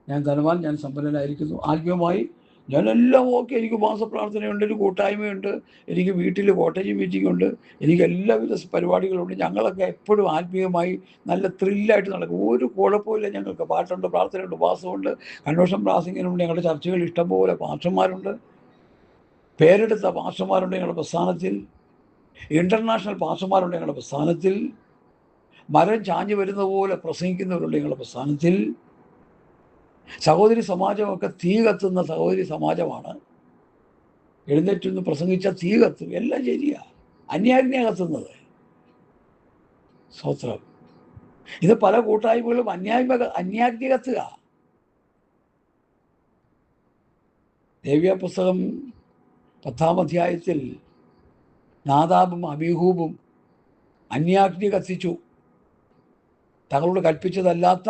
ഞാൻ ധനവാൻ, ഞാൻ സമ്പന്നനായിരിക്കുന്നു, ആത്മീയമായി ഞാനെല്ലാം ഓക്കെ, എനിക്ക് മാസപ്രാർത്ഥനയുണ്ട്, ഒരു കൂട്ടായ്മയുണ്ട്, എനിക്ക് വീട്ടിൽ കോട്ടേജ് മീറ്റിംഗ് ഉണ്ട്, എനിക്ക് എല്ലാവിധ പരിപാടികളുണ്ട്, ഞങ്ങളൊക്കെ എപ്പോഴും ആത്മീയമായി നല്ല ത്രില്ലായിട്ട് നടക്കും, ഒരു കുഴപ്പമില്ല. ഞങ്ങൾക്ക് പാട്ടുണ്ട്, പ്രാർത്ഥനയുണ്ട്, ഉപവാസമുണ്ട്, കൺവെൻഷൻ പ്രാസംഗിനുണ്ട്, ഞങ്ങളുടെ ചർച്ചകൾ ഇഷ്ടംപോലെ പാസ്റ്റർമാരുണ്ട്, പേരെടുത്ത പാസ്റ്റർമാരുണ്ട് ഞങ്ങളുടെ പ്രസ്ഥാനത്തിൽ, ഇൻ്റർനാഷണൽ പാസ്റ്റർമാരുണ്ട് ഞങ്ങളുടെ പ്രസ്ഥാനത്തിൽ, മരം ചാഞ്ഞു വരുന്ന പോലെ പ്രസംഗിക്കുന്നവരുണ്ട് ഞങ്ങളുടെ പ്രസ്ഥാനത്തിൽ. സഹോദരി സമാജമൊക്കെ തീ കത്തുന്ന സഹോദരി സമാജമാണ്. എഴുന്നേറ്റൊന്ന് പ്രസംഗിച്ച തീ കത്തും, എല്ലാം ശരിയാ. അന്യാഗ്നിയാണ് കത്തുന്നത്. സ്തോത്രം. ഇത് പല കൂട്ടായ്മകളും അന്യാഗ്നി കത്തുക. ലേവ്യ പുസ്തകം 10-ാം അധ്യായത്തിൽ നാദാബും അബീഹൂബും അന്യാഗ്നി കത്തിച്ചു. തങ്ങളോട് കൽപ്പിച്ചതല്ലാത്ത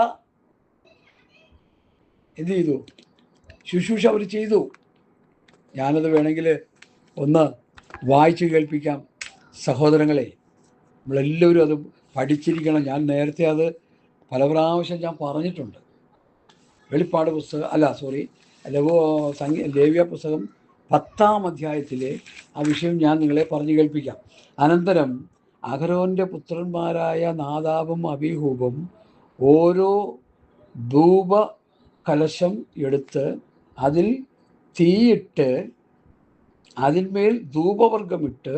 എന്ത് ചെയ്തു? ശുശ്രൂഷ അവർ ചെയ്തു. ഞാനത് വേണമെങ്കിൽ ഒന്ന് വായിച്ച് കേൾപ്പിക്കാം. സഹോദരങ്ങളെ, നമ്മളെല്ലാവരും അത് പഠിച്ചിരിക്കണം. ഞാൻ നേരത്തെ അത് പല പ്രാവശ്യം ഞാൻ പറഞ്ഞിട്ടുണ്ട്. വെളിപ്പാട് പുസ്തകം ലേവ്യ പുസ്തകം 10-ാം അധ്യായത്തിലെ ആ വിഷയം ഞാൻ നിങ്ങളെ പറഞ്ഞു കേൾപ്പിക്കാം. അനന്തരം അഹരോൻ്റെ പുത്രന്മാരായ നാദാബും അബീഹൂബും ഓരോ ധൂപ കലശം എടുത്ത് അതിൽ തീയിട്ട് അതിന്മേൽ ധൂപവർഗമിട്ട്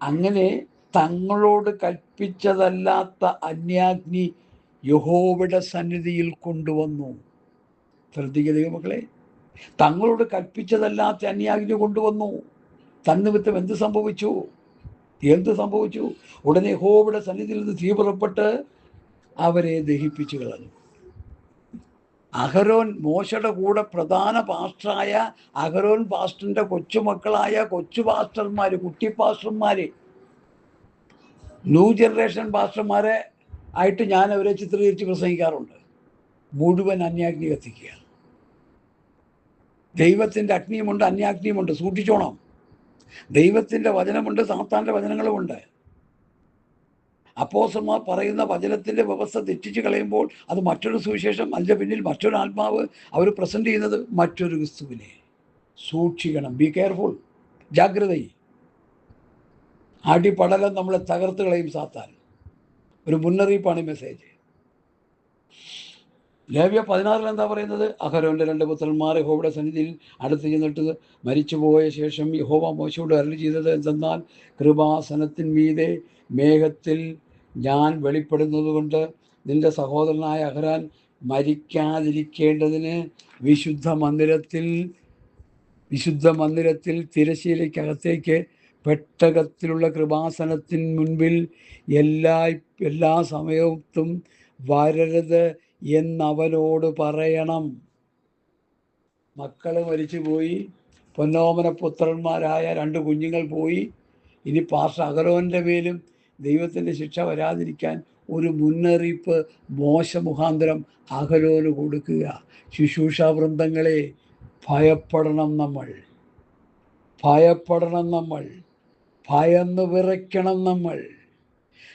അങ്ങനെ തങ്ങളോട് കൽപ്പിച്ചതല്ലാത്ത അന്യാഗ്നി യഹോവയുടെ സന്നിധിയിൽ കൊണ്ടുവന്നു. ശ്രദ്ധിക്കുക ദൈവമക്കളെ, തങ്ങളോട് കൽപ്പിച്ചതല്ലാത്ത അന്യാഗ്നി കൊണ്ടുവന്നു. തന്നിമിത്തം എന്ത് സംഭവിച്ചു? ഉടനെ യഹോവയുടെ സന്നിധിയിൽ നിന്ന് തീ പുറപ്പെട്ട് അവരെ ദഹിപ്പിച്ചു കളഞ്ഞു. അഹരോൻ, മോശയുടെ കൂടെ പ്രധാന പാസ്റ്ററായ അഹരോൻ പാസ്റ്ററിൻ്റെ കൊച്ചുമക്കളായ കൊച്ചു പാസ്റ്റർമാർ, കുട്ടി പാസ്റ്റർമാർ, ന്യൂ ജനറേഷൻ പാസ്റ്റർമാരെ ആയിട്ട് ഞാൻ അവരെ ചിത്രീകരിച്ച് പ്രസംഗിക്കാറുണ്ട്. മുഴുവൻ അന്യാഗ്നി കത്തിക്കുക. ദൈവത്തിൻ്റെ അഗ്നിയുമുണ്ട്, അന്യാഗ്നിയുമുണ്ട്, സൂക്ഷിച്ചോണം. ദൈവത്തിൻ്റെ വചനമുണ്ട്, സാത്താൻ്റെ വചനങ്ങളുമുണ്ട്. അപ്പോസ്തലന്മാർ പറയുന്ന വചനത്തിൻ്റെ വ്യവസ്ഥ തെറ്റിച്ച് കളയുമ്പോൾ അത് മറ്റൊരു സുവിശേഷം, അതിൻ്റെ പിന്നിൽ മറ്റൊരു ആത്മാവ്, അവർ പ്രസൻറ്റ് ചെയ്യുന്നത് മറ്റൊരു ക്രിസ്തുവിനെ. സൂക്ഷിക്കണം. Be careful. ജാഗ്രത. അടിപടലം നമ്മളെ തകർത്ത് കളയും സാത്താൻ. ഒരു മുന്നറിയിപ്പാണ് ഈ മെസ്സേജ്. ലേവ്യ 16 എന്താ പറയുന്നത്? അഹരോൻ്റെ 2 പുത്രന്മാർ യഹോവയുടെ സന്നിധിയിൽ അടുത്ത് ചെന്നിട്ട് മരിച്ചുപോയ ശേഷം യഹോവ മോശയോട് അരുളി ചെയ്തത് എന്തെന്നാൽ, കൃപാസനത്തിന്മീതെ മേഘത്തിൽ ഞാൻ വെളിപ്പെടുന്നത് കൊണ്ട് നിന്റെ സഹോദരനായ അഹരോൻ മരിക്കാതിരിക്കേണ്ടതിന് വിശുദ്ധ മന്ദിരത്തിൽ തിരശ്ശീലയ്ക്കകത്തേക്ക് പെട്ടകത്തിലുള്ള കൃപാസനത്തിന് മുൻപിൽ എല്ലാ സമയത്തും വരരുത് എന്നവനോട് പറയണം. മക്കൾ മരിച്ചുപോയി, പൊന്നോമന പുത്രന്മാരായ 2 കുഞ്ഞുങ്ങൾ പോയി. ഇനി പാസ്റ്റർ അഹരോൻ്റെ മേലും ദൈവത്തിൻ്റെ ശിക്ഷ വരാതിരിക്കാൻ ഒരു മുന്നറിയിപ്പ് മോശ മുഖാന്തരം അഹരോന് കൊടുക്കുക. ശുശ്രൂഷാ വൃന്ദങ്ങളെ, ഭയപ്പെടണം നമ്മൾ, ഭയപ്പെടണം നമ്മൾ, ഭയന്ന് വിറയ്ക്കണം നമ്മൾ.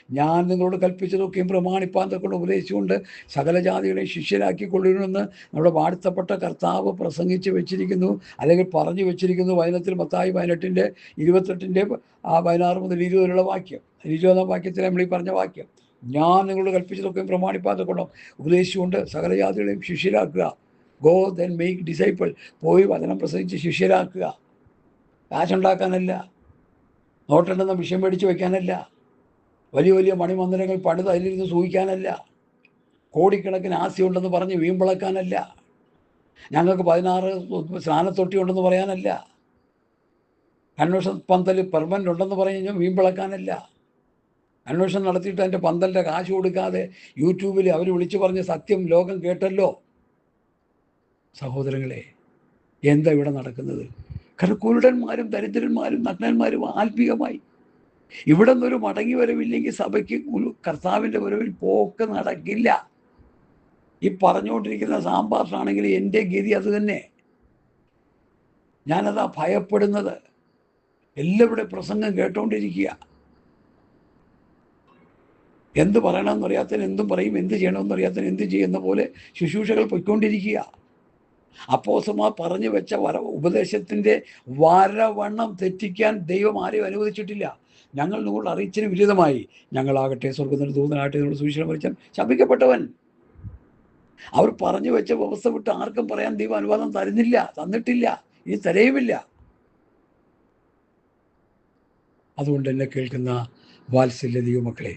ഞാൻ നിങ്ങളോട് കൽപ്പിച്ചതൊക്കെയും പ്രമാണിപ്പാൻ തക്കൊണ്ട് ഉപദേശിച്ചുകൊണ്ട് സകല ജാതികളെയും ശിഷ്യരാക്കിക്കൊള്ളുമെന്ന് നമ്മുടെ വാഴ്ത്തപ്പെട്ട കർത്താവ് പ്രസംഗിച്ച് വെച്ചിരിക്കുന്നു, അല്ലെങ്കിൽ പറഞ്ഞു വെച്ചിരിക്കുന്നു. വചനത്തിൽ മത്തായി 18-ന്റെ 28-ന്റെ 16 മുതൽ 20 വരെയുള്ള വാക്യം, 20-ാം വാക്യത്തിൽ നമ്മൾ ഈ പറഞ്ഞ വാക്യം, ഞാൻ നിങ്ങളോട് കൽപ്പിച്ചതൊക്കെയും പ്രമാണിപ്പാൻ തക്കൊണ്ട് ഉപദേശിച്ചുകൊണ്ട് സകല ജാതികളെയും ശിഷ്യരാക്കുക. Go then make disciple. പോയി വചനം പ്രസംഗിച്ച് ശിഷ്യരാക്കുക. കാശുണ്ടാക്കാനല്ല, നോട്ടെണ്ണെന്ന വിഷയം മേടിച്ച് വയ്ക്കാനല്ല, വലിയ വലിയ മണിമന്ദിരങ്ങൾ പണിത് അതിലിരുന്ന് സൂഹിക്കാനല്ല, കോടിക്കണക്കിന് ആസ്തിയുണ്ടെന്ന് പറഞ്ഞ് വീമ്പിളക്കാനല്ല, ഞങ്ങൾക്ക് 16 സ്നാനത്തൊട്ടി ഉണ്ടെന്ന് പറയാനല്ല, കൺവെൻഷൻ പന്തൽ പെർമനൻ്റ് ഉണ്ടെന്ന് പറഞ്ഞ് വീമ്പിളക്കാനല്ല, കൺവെൻഷൻ നടത്തിയിട്ട് അതിൻ്റെ പന്തലിൻ്റെ കാശ് കൊടുക്കാതെ യൂട്യൂബിൽ അവർ വിളിച്ചു പറഞ്ഞ സത്യം ലോകം കേട്ടല്ലോ. സഹോദരങ്ങളെ, എന്താ ഇവിടെ നടക്കുന്നത്? കാരണം കുരുടന്മാരും ദരിദ്രന്മാരും നഗ്നന്മാരും ആത്മീയമായി ഇവിടെ നിന്നൊരു മടങ്ങി വരവില്ലെങ്കിൽ സഭയ്ക്ക് കർത്താവിൻ്റെ വരവിൽ പോക്ക് നടക്കില്ല. ഈ പറഞ്ഞുകൊണ്ടിരിക്കുന്ന സാമ്പാഷാണെങ്കിൽ എൻ്റെ ഗതി അത് തന്നെ. ഞാനതാ ഭയപ്പെടുന്നത്. എല്ലാവരുടെ പ്രസംഗം കേട്ടോണ്ടിരിക്കുക. എന്ത് പറയണമെന്നറിയാത്തതിന് എന്തും പറയും, എന്ത് ചെയ്യണമെന്നറിയാത്തതിന് എന്ത് ചെയ്യുന്ന പോലെ ശുശ്രൂഷകൾ പൊയ്ക്കൊണ്ടിരിക്കുക. അപ്പോസ്തലന്മാർ പറഞ്ഞു വെച്ച ഉപദേശത്തിൻ്റെ വരവണ്ണം തെറ്റിക്കാൻ ദൈവം ആരെയും അനുവദിച്ചിട്ടില്ല. ഞങ്ങൾ നിങ്ങളോട് അറിയിച്ചതിന് വിരുദ്ധമായി ഞങ്ങളാകട്ടെ സ്വർഗ്ഗത്തിന് ദൂതനാകട്ടെ എന്നുള്ള സുവിശേഷം അറിയിച്ചാൽ ശപിക്കപ്പെട്ടവൻ. അവർ പറഞ്ഞു വെച്ച വ്യവസ്ഥ വിട്ട് ആർക്കും പറയാൻ ദൈവം അനുവാദം തന്നിട്ടില്ല, ഇനി തരയുമില്ല. അതുകൊണ്ട് എന്നെ കേൾക്കുന്ന വാത്സല്യ ദൈവമക്കളെ,